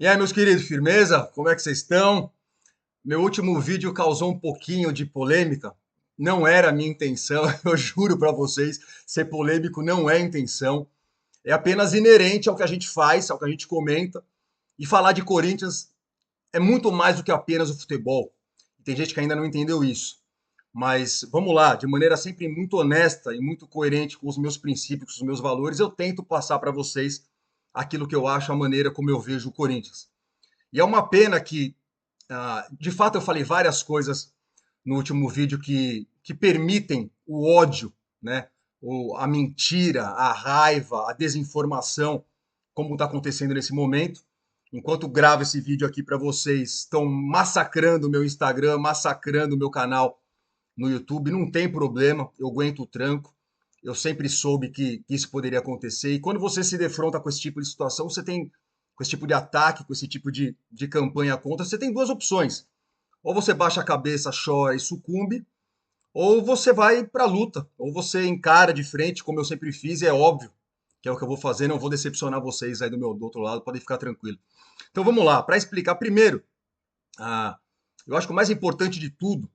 E aí, meus queridos, firmeza? Como é que vocês estão? Meu último vídeo causou um pouquinho de polêmica. Não era a minha intenção, eu juro pra vocês, ser polêmico não é a intenção. É apenas inerente ao que a gente faz, ao que a gente comenta. E falar de Corinthians é muito mais do que apenas o futebol. Tem gente que ainda não entendeu isso. Mas vamos lá, de maneira sempre muito honesta e muito coerente com os meus princípios, com os meus valores, eu tento passar para vocês aquilo que eu acho, a maneira como eu vejo o Corinthians. E é uma pena que, de fato, eu falei várias coisas no último vídeo que permitem o ódio, né? A mentira, a raiva, a desinformação, como está acontecendo nesse momento. Enquanto gravo esse vídeo aqui para vocês, estão massacrando o meu Instagram, massacrando o meu canal no YouTube. Não tem problema, eu aguento o tranco. Eu sempre soube que isso poderia acontecer. E quando você se defronta com esse tipo de situação, você tem, com esse tipo de ataque, com esse tipo de campanha contra, você tem duas opções. Ou você baixa a cabeça, chora e sucumbe, ou você vai para a luta, ou você encara de frente, como eu sempre fiz, e é óbvio que é o que eu vou fazer, não vou decepcionar vocês aí do outro lado, podem ficar tranquilos. Então vamos lá, para explicar primeiro, ah, eu acho que o mais importante de tudo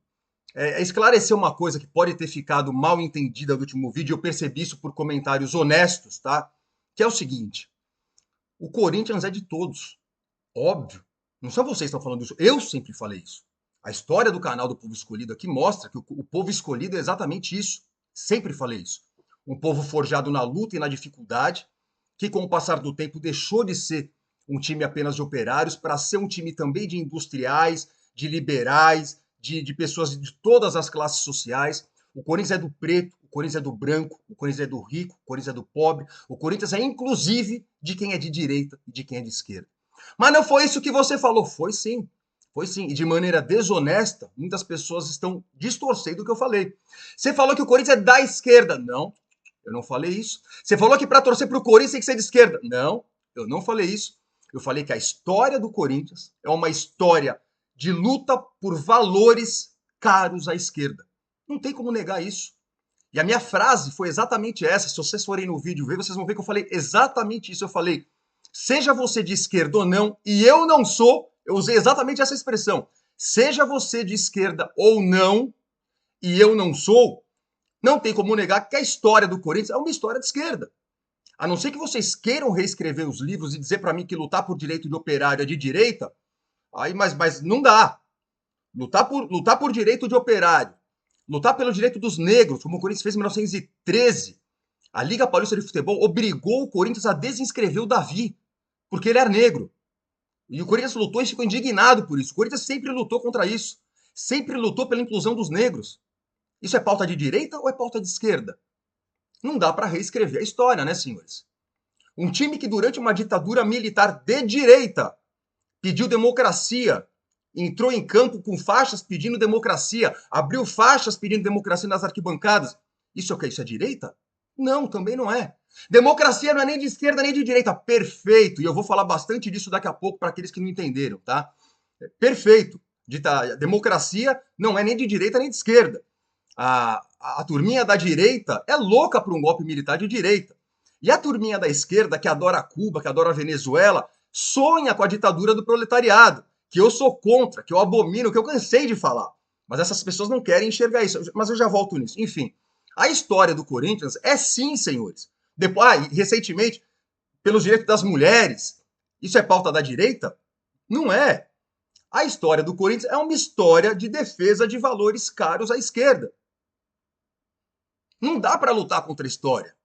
é esclarecer uma coisa que pode ter ficado mal entendida no último vídeo, eu percebi isso por comentários honestos, tá? Que é o seguinte: o Corinthians é de todos, óbvio. Não só vocês que estão falando isso, eu sempre falei isso. A história do canal do Povo Escolhido aqui mostra que o povo escolhido é exatamente isso. Sempre falei isso. Um povo forjado na luta e na dificuldade, que com o passar do tempo deixou de ser um time apenas de operários para ser um time também de industriais, de liberais, de pessoas de todas as classes sociais. O Corinthians é do preto, o Corinthians é do branco, o Corinthians é do rico, o Corinthians é do pobre, o Corinthians é inclusive de quem é de direita e de quem é de esquerda. Mas não foi isso que você falou. Foi sim. Foi sim. E de maneira desonesta, muitas pessoas estão distorcendo o que eu falei. Você falou que o Corinthians é da esquerda. Não, eu não falei isso. Você falou que para torcer para o Corinthians tem que ser de esquerda. Não, eu não falei isso. Eu falei que a história do Corinthians é uma história de luta por valores caros à esquerda. Não tem como negar isso. E a minha frase foi exatamente essa. Se vocês forem no vídeo ver, vocês vão ver que eu falei exatamente isso. Eu falei, seja você de esquerda ou não, e eu não sou, eu usei exatamente essa expressão. Seja você de esquerda ou não, e eu não sou, não tem como negar que a história do Corinthians é uma história de esquerda. A não ser que vocês queiram reescrever os livros e dizer para mim que lutar por direito de operário é de direita, aí, mas não dá. Lutar por direito de operário, lutar pelo direito dos negros, como o Corinthians fez em 1913, a Liga Paulista de Futebol obrigou o Corinthians a desinscrever o Davi, porque ele era negro. E o Corinthians lutou e ficou indignado por isso. O Corinthians sempre lutou contra isso. Sempre lutou pela inclusão dos negros. Isso é pauta de direita ou é pauta de esquerda? Não dá para reescrever a história, né, senhores? Um time que durante uma ditadura militar de direita pediu democracia, entrou em campo com faixas pedindo democracia, abriu faixas pedindo democracia nas arquibancadas. Isso é o que? Isso é direita? Não, também não é. Democracia não é nem de esquerda nem de direita. Perfeito. E eu vou falar bastante disso daqui a pouco para aqueles que não entenderam, tá? Perfeito. Democracia não é nem de direita nem de esquerda. A turminha da direita é louca para um golpe militar de direita. E a turminha da esquerda, que adora Cuba, que adora a Venezuela, sonha com a ditadura do proletariado, que eu sou contra, que eu abomino, que eu cansei de falar. Mas essas pessoas não querem enxergar isso. Mas eu já volto nisso. Enfim, a história do Corinthians é sim, senhores. Depois, recentemente, pelos direitos das mulheres. Isso é pauta da direita? Não é. A história do Corinthians é uma história de defesa de valores caros à esquerda. Não dá para lutar contra a história.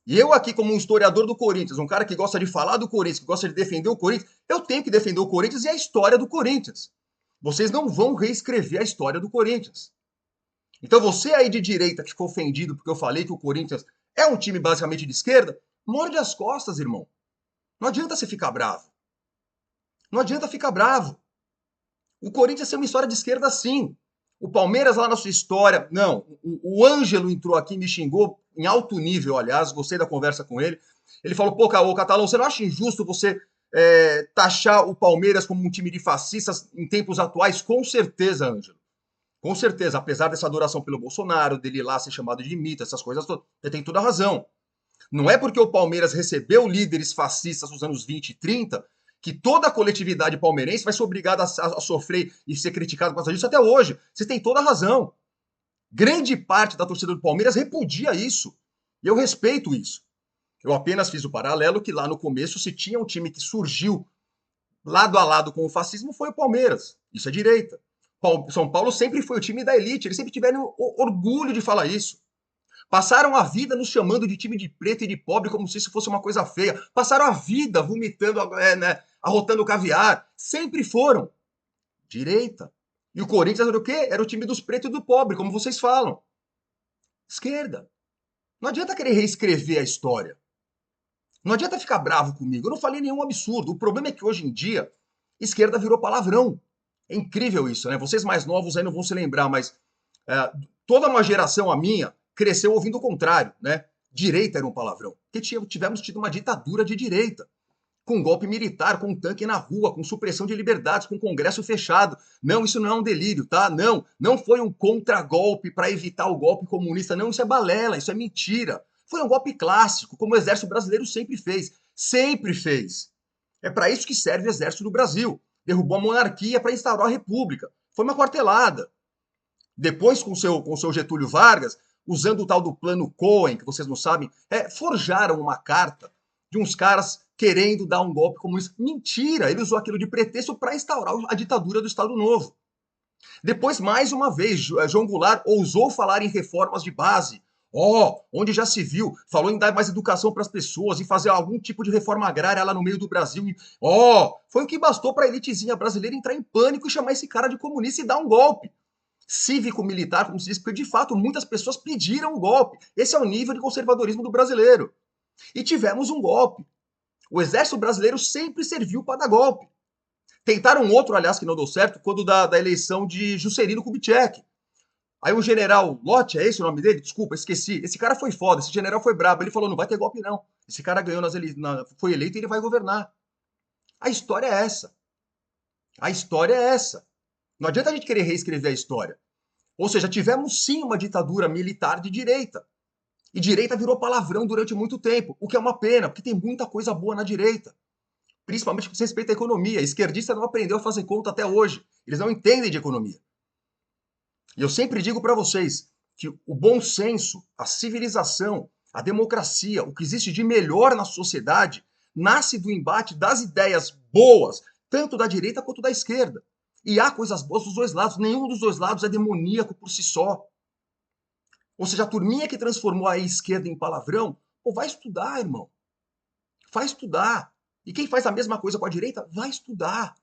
E eu aqui, como um historiador do Corinthians, um cara que gosta de falar do Corinthians, que gosta de defender o Corinthians, eu tenho que defender o Corinthians e a história do Corinthians. Vocês não vão reescrever a história do Corinthians. Então você aí de direita que ficou ofendido porque eu falei que o Corinthians é um time basicamente de esquerda, morde as costas, irmão. Não adianta você ficar bravo. Não adianta ficar bravo. O Corinthians é uma história de esquerda sim. O Palmeiras lá na sua história, não. O Ângelo entrou aqui e me xingou em alto nível, aliás, gostei da conversa com ele. Ele falou, pô, Catalão, você não acha injusto você taxar o Palmeiras como um time de fascistas em tempos atuais? Com certeza, Ângelo. Com certeza, apesar dessa adoração pelo Bolsonaro, dele ir lá ser chamado de mito, essas coisas todas, ele tem toda a razão. Não é porque o Palmeiras recebeu líderes fascistas nos anos 20 e 30 que toda a coletividade palmeirense vai ser obrigada a sofrer e ser criticada por causa disso até hoje. Vocês têm toda a razão. Grande parte da torcida do Palmeiras repudia isso. E eu respeito isso. Eu apenas fiz o paralelo que lá no começo, se tinha um time que surgiu lado a lado com o fascismo, foi o Palmeiras. Isso é direita. São Paulo sempre foi o time da elite, eles sempre tiveram orgulho de falar isso. Passaram a vida nos chamando de time de preto e de pobre como se isso fosse uma coisa feia. Passaram a vida vomitando, arrotando caviar. Sempre foram direita. E o Corinthians era o quê? Era o time dos pretos e do pobre, como vocês falam. Esquerda. Não adianta querer reescrever a história. Não adianta ficar bravo comigo. Eu não falei nenhum absurdo. O problema é que hoje em dia, esquerda virou palavrão. É incrível isso, né? Vocês mais novos aí não vão se lembrar, mas toda uma geração, a minha, cresceu ouvindo o contrário, né? Direita era um palavrão. Porque tivemos tido uma ditadura de direita. Com golpe militar, com tanque na rua, com supressão de liberdades, com congresso fechado. Não, isso não é um delírio, tá? Não foi um contragolpe para evitar o golpe comunista. Não, isso é balela, isso é mentira. Foi um golpe clássico, como o exército brasileiro sempre fez. Sempre fez. É para isso que serve o exército do Brasil. Derrubou a monarquia para instaurar a república. Foi uma quartelada. Depois, com seu Getúlio Vargas, usando o tal do plano Cohen, que vocês não sabem, forjaram uma carta de uns caras querendo dar um golpe comunista. Mentira! Ele usou aquilo de pretexto para instaurar a ditadura do Estado Novo. Depois, mais uma vez, João Goulart ousou falar em reformas de base. Onde já se viu, falou em dar mais educação para as pessoas e fazer algum tipo de reforma agrária lá no meio do Brasil. Foi o que bastou para a elitezinha brasileira entrar em pânico e chamar esse cara de comunista e dar um golpe cívico-militar, como se diz, porque de fato muitas pessoas pediram um golpe. Esse é o nível de conservadorismo do brasileiro. E tivemos um golpe. O exército brasileiro sempre serviu para dar golpe. Tentaram um outro, aliás, que não deu certo, quando da eleição de Juscelino Kubitschek. Aí o general Lott, é esse o nome dele? Desculpa, esqueci. Esse cara foi foda, esse general foi brabo. Ele falou, não vai ter golpe não. Esse cara ganhou foi eleito e ele vai governar. A história é essa. A história é essa. Não adianta a gente querer reescrever a história. Ou seja, tivemos sim uma ditadura militar de direita. E direita virou palavrão durante muito tempo, o que é uma pena, porque tem muita coisa boa na direita. Principalmente com respeito à economia. A esquerdista não aprendeu a fazer conta até hoje. Eles não entendem de economia. E eu sempre digo para vocês que o bom senso, a civilização, a democracia, o que existe de melhor na sociedade, nasce do embate das ideias boas, tanto da direita quanto da esquerda. E há coisas boas dos dois lados. Nenhum dos dois lados é demoníaco por si só. Ou seja, a turminha que transformou a esquerda em palavrão, vai estudar, irmão. Vai estudar. E quem faz a mesma coisa com a direita, vai estudar.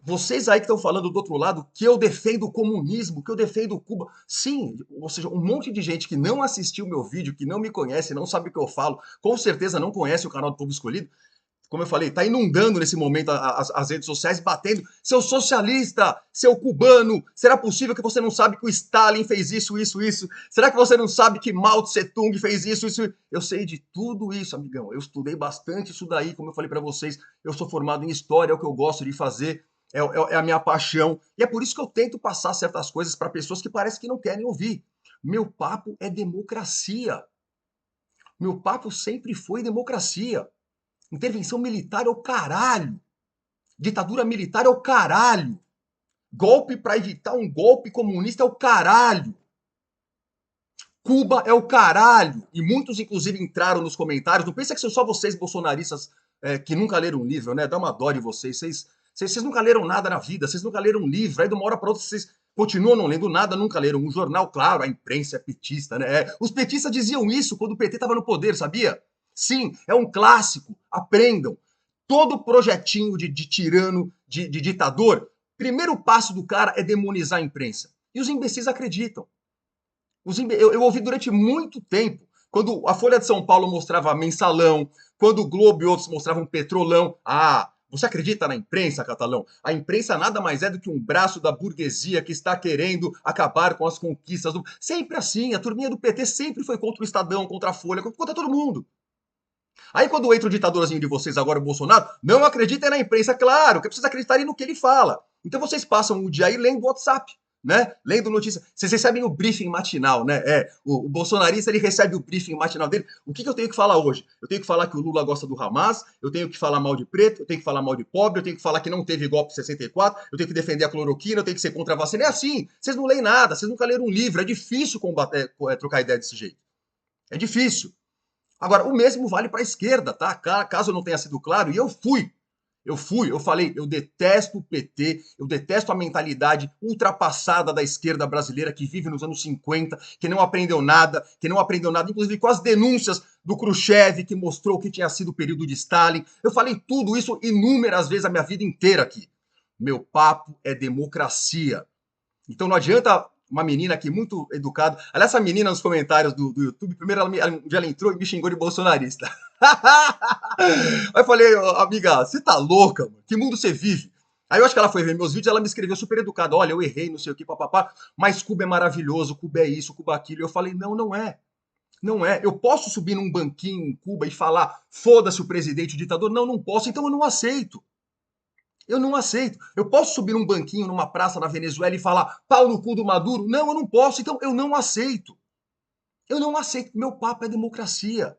Vocês aí que estão falando do outro lado que eu defendo o comunismo, que eu defendo Cuba. Sim, ou seja, um monte de gente que não assistiu o meu vídeo, que não me conhece, não sabe o que eu falo, com certeza não conhece o canal do Povo Escolhido. Como eu falei, está inundando nesse momento as redes sociais, batendo. Seu socialista, seu cubano, será possível que você não sabe que o Stalin fez isso, isso, isso? Será que você não sabe que Mao Tse Tung fez isso, isso? Eu sei de tudo isso, amigão. Eu estudei bastante isso daí, como eu falei para vocês. Eu sou formado em história, é o que eu gosto de fazer. É a minha paixão. E é por isso que eu tento passar certas coisas para pessoas que parece que não querem ouvir. Meu papo é democracia. Meu papo sempre foi democracia. Intervenção militar é o caralho. Ditadura militar é o caralho. Golpe para evitar um golpe comunista é o caralho. Cuba é o caralho. E muitos, inclusive, entraram nos comentários. Não pensa que são só vocês, bolsonaristas, que nunca leram um livro, né? Dá uma dó de vocês. Vocês nunca leram nada na vida, vocês nunca leram um livro, aí de uma hora para outra vocês continuam não lendo nada, nunca leram um jornal, claro, a imprensa é petista, né? Os petistas diziam isso quando o PT estava no poder, sabia? Sim, é um clássico, aprendam. Todo projetinho de tirano, de ditador, primeiro passo do cara é demonizar a imprensa. E os imbecis acreditam. Eu ouvi durante muito tempo, quando a Folha de São Paulo mostrava mensalão, quando o Globo e outros mostravam petrolão, você acredita na imprensa, Catalão? A imprensa nada mais é do que um braço da burguesia que está querendo acabar com as conquistas do... Sempre assim, a turminha do PT sempre foi contra o Estadão, contra a Folha, contra todo mundo. Aí quando entra o ditadorzinho de vocês agora, o Bolsonaro, não acreditem na imprensa, claro, que precisa acreditarem no que ele fala. Então vocês passam o dia aí lendo o WhatsApp. né? Lendo notícia. Vocês recebem o briefing matinal, né? O bolsonarista, ele recebe o briefing matinal dele. O que eu tenho que falar hoje? Eu tenho que falar que o Lula gosta do Hamas, eu tenho que falar mal de preto, eu tenho que falar mal de pobre, eu tenho que falar que não teve golpe em 64, eu tenho que defender a cloroquina, eu tenho que ser contra a vacina. É assim. Vocês não leem nada, vocês nunca leram um livro. É difícil trocar ideia desse jeito. É difícil. Agora, o mesmo vale para a esquerda, tá? Caso não tenha sido claro, e eu falei, eu detesto o PT, eu detesto a mentalidade ultrapassada da esquerda brasileira que vive nos anos 50, que não aprendeu nada, inclusive com as denúncias do Khrushchev, que mostrou o que tinha sido o período de Stalin. Eu falei tudo isso inúmeras vezes a minha vida inteira aqui. Meu papo é democracia. Então não adianta uma menina aqui muito educada. Aliás, essa menina nos comentários do YouTube, primeiro um dia ela entrou e me xingou de bolsonarista. Aí eu falei, amiga, você tá louca, mano? Que mundo você vive? Aí eu acho que ela foi ver meus vídeos, ela me escreveu super educada. Olha, eu errei, não sei o que, papapá, mas Cuba é maravilhoso, Cuba é isso, Cuba é aquilo. E eu falei, não, não é. Não é. Eu posso subir num banquinho em Cuba e falar, foda-se o presidente, o ditador? Não, não posso, então eu não aceito. Eu não aceito. Eu posso subir num banquinho numa praça na Venezuela e falar pau no cu do Maduro? Não, eu não posso, então eu não aceito. Eu não aceito. Meu papo é democracia.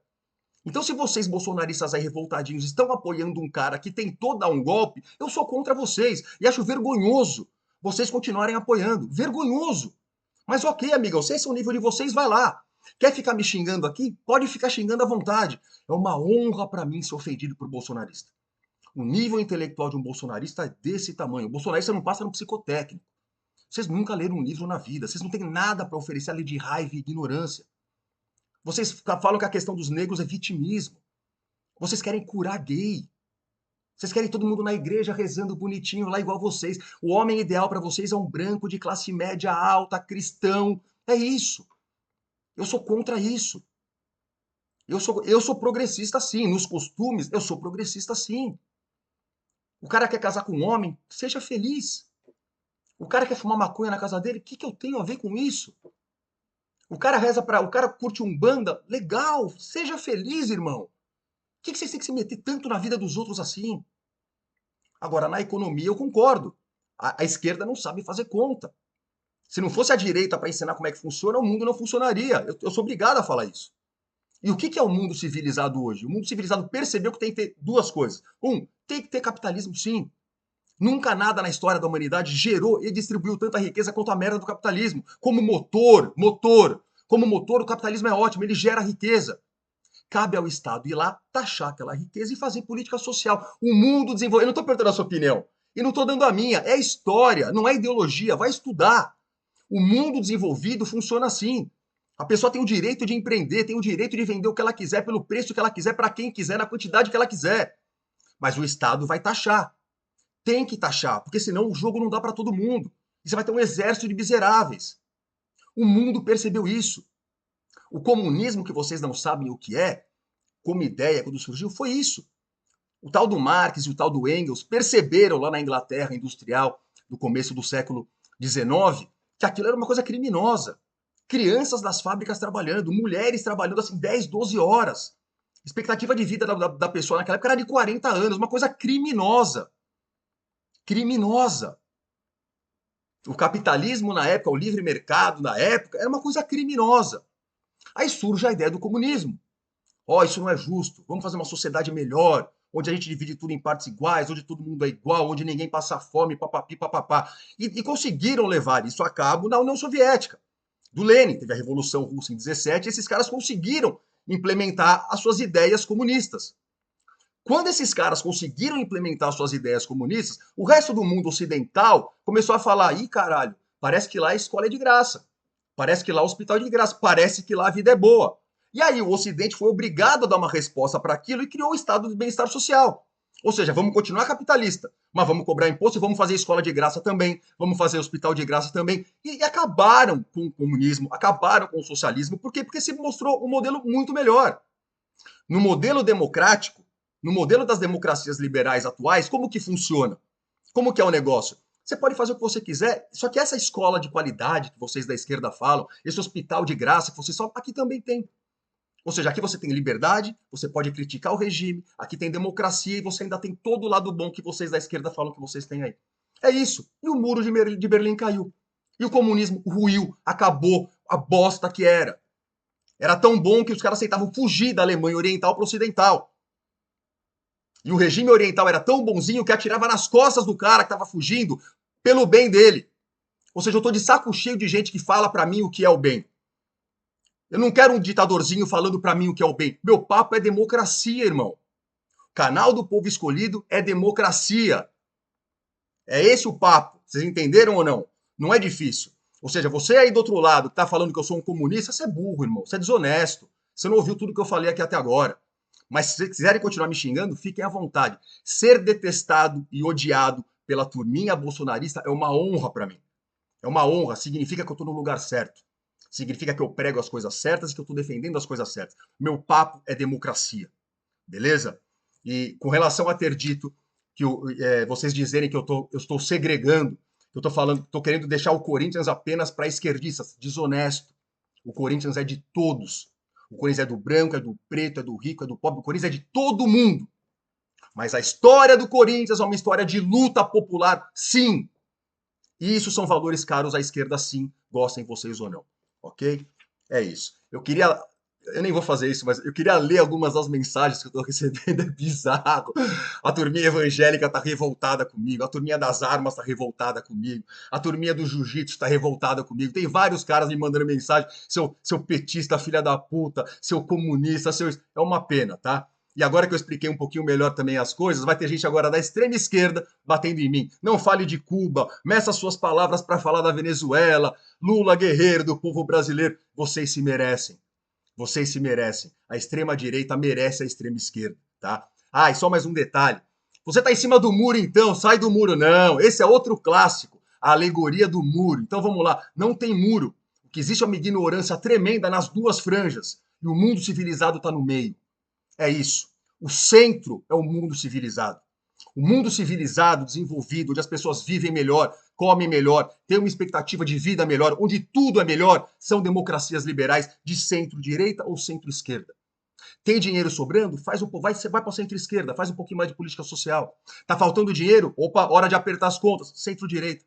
Então, se vocês, bolsonaristas aí revoltadinhos, estão apoiando um cara que tentou dar um golpe, eu sou contra vocês. E acho vergonhoso vocês continuarem apoiando. Vergonhoso. Mas ok, amigão, se esse é o nível de vocês, vai lá. Quer ficar me xingando aqui? Pode ficar xingando à vontade. É uma honra para mim ser ofendido por bolsonarista. O nível intelectual de um bolsonarista é desse tamanho. O bolsonarista não passa no psicotécnico. Vocês nunca leram um livro na vida. Vocês não têm nada para oferecer além de raiva e ignorância. Vocês falam que a questão dos negros é vitimismo. Vocês querem curar gay. Vocês querem todo mundo na igreja rezando bonitinho lá igual vocês. O homem ideal para vocês é um branco de classe média alta, cristão. É isso. Eu sou contra isso. Eu sou progressista sim. Nos costumes, eu sou progressista sim. O cara quer casar com um homem, seja feliz. O cara quer fumar maconha na casa dele, o que eu tenho a ver com isso? O cara o cara curte umbanda, legal, seja feliz, irmão. Por que vocês têm que se meter tanto na vida dos outros assim? Agora, na economia, eu concordo. A esquerda não sabe fazer conta. Se não fosse a direita para ensinar como é que funciona, o mundo não funcionaria. Eu sou obrigado a falar isso. E o que é o mundo civilizado hoje? O mundo civilizado percebeu que tem que ter duas coisas. Tem que ter capitalismo, sim. Nunca nada na história da humanidade gerou e distribuiu tanta riqueza quanto a merda do capitalismo. Como motor. Como motor, o capitalismo é ótimo, ele gera riqueza. Cabe ao Estado ir lá, taxar aquela riqueza e fazer política social. O mundo desenvolveu. Eu não estou perguntando a sua opinião. E não estou dando a minha. É história, não é ideologia. Vai estudar. O mundo desenvolvido funciona assim. A pessoa tem o direito de empreender, tem o direito de vender o que ela quiser, pelo preço que ela quiser, para quem quiser, na quantidade que ela quiser. Mas o Estado vai taxar. Tem que taxar, porque senão o jogo não dá para todo mundo. E você vai ter um exército de miseráveis. O mundo percebeu isso. O comunismo que vocês não sabem o que é, como ideia, quando surgiu, foi isso. O tal do Marx e o tal do Engels perceberam lá na Inglaterra industrial, no começo do século XIX, que aquilo era uma coisa criminosa. Crianças das fábricas trabalhando, mulheres trabalhando assim 10, 12 horas. A expectativa de vida da pessoa naquela época era de 40 anos, uma coisa criminosa. Criminosa. O capitalismo na época, o livre mercado na época, era uma coisa criminosa. Aí surge a ideia do comunismo. Isso não é justo, vamos fazer uma sociedade melhor, onde a gente divide tudo em partes iguais, onde todo mundo é igual, onde ninguém passa fome, papapi, papapá. E conseguiram levar isso a cabo na União Soviética. Do Lenin, teve a Revolução Russa em 17, e esses caras conseguiram implementar as suas ideias comunistas. Quando esses caras conseguiram implementar suas ideias comunistas, o resto do mundo ocidental começou a falar: ih, caralho, parece que lá a escola é de graça, parece que lá o hospital é de graça, parece que lá a vida é boa. E aí o Ocidente foi obrigado a dar uma resposta para aquilo e criou o estado de bem-estar social. Ou seja, vamos continuar capitalista, mas vamos cobrar imposto e vamos fazer escola de graça também, vamos fazer hospital de graça também. E acabaram com o comunismo, acabaram com o socialismo. Por quê? Porque se mostrou um modelo muito melhor. No modelo democrático, no modelo das democracias liberais atuais, como que funciona? Como que é o negócio? Você pode fazer o que você quiser, só que essa escola de qualidade que vocês da esquerda falam, esse hospital de graça que vocês falam, aqui também tem. Ou seja, aqui você tem liberdade, você pode criticar o regime, aqui tem democracia e você ainda tem todo o lado bom que vocês da esquerda falam que vocês têm aí. É isso. E o muro de Berlim caiu. E o comunismo ruiu, acabou, a bosta que era. Era tão bom que os caras aceitavam fugir da Alemanha Oriental para o Ocidental. E o regime oriental era tão bonzinho que atirava nas costas do cara que estava fugindo pelo bem dele. Ou seja, eu estou de saco cheio de gente que fala para mim o que é o bem. Eu não quero um ditadorzinho falando para mim o que é o bem. Meu papo é democracia, irmão. O canal do povo escolhido é democracia. É esse o papo. Vocês entenderam ou não? Não é difícil. Ou seja, você aí do outro lado que tá falando que eu sou um comunista, você é burro, irmão. Você é desonesto. Você não ouviu tudo que eu falei aqui até agora. Mas se vocês quiserem continuar me xingando, fiquem à vontade. Ser detestado e odiado pela turminha bolsonarista é uma honra para mim. É uma honra. Significa que eu tô no lugar certo. Significa que eu prego as coisas certas e que eu tô defendendo as coisas certas. Meu papo é democracia. Beleza? E com relação a ter dito que vocês dizerem que eu estou segregando, eu estou falando, estou querendo deixar o Corinthians apenas para esquerdistas, desonesto. O Corinthians é de todos. O Corinthians é do branco, é do preto, é do rico, é do pobre. O Corinthians é de todo mundo. Mas a história do Corinthians é uma história de luta popular, sim. E isso são valores caros à esquerda, sim, gostem vocês ou não. Ok? É isso. Eu nem vou fazer isso, mas eu queria ler algumas das mensagens que eu tô recebendo, é bizarro. A turminha evangélica tá revoltada comigo, a turminha das armas tá revoltada comigo, a turminha do jiu-jitsu tá revoltada comigo. Tem vários caras me mandando mensagem, seu petista, filha da puta, seu comunista, seu... É uma pena, tá? E agora que eu expliquei um pouquinho melhor também as coisas, vai ter gente agora da extrema esquerda batendo em mim. Não fale de Cuba, meça suas palavras para falar da Venezuela, Lula guerreiro do povo brasileiro. Vocês se merecem. Vocês se merecem. A extrema-direita merece a extrema-esquerda, tá? Ah, e só mais um detalhe. Você tá em cima do muro, então, sai do muro. Não, esse é outro clássico, a alegoria do muro. Então vamos lá, não tem muro. O que existe é uma ignorância tremenda nas duas franjas. E o mundo civilizado está no meio. É isso. O centro é o mundo civilizado. O mundo civilizado, desenvolvido, onde as pessoas vivem melhor, comem melhor, têm uma expectativa de vida melhor, onde tudo é melhor, são democracias liberais de centro-direita ou centro-esquerda. Tem dinheiro sobrando? Vai para o centro-esquerda, faz um pouquinho mais de política social. Tá faltando dinheiro? Opa, hora de apertar as contas. Centro-direita.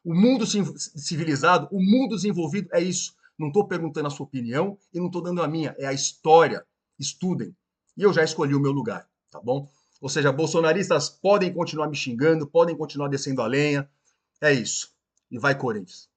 O mundo civilizado, o mundo desenvolvido é isso. Não estou perguntando a sua opinião e não estou dando a minha, é a história. Estudem. E eu já escolhi o meu lugar, tá bom? Ou seja, bolsonaristas podem continuar me xingando, podem continuar descendo a lenha. É isso. E vai, Corinthians.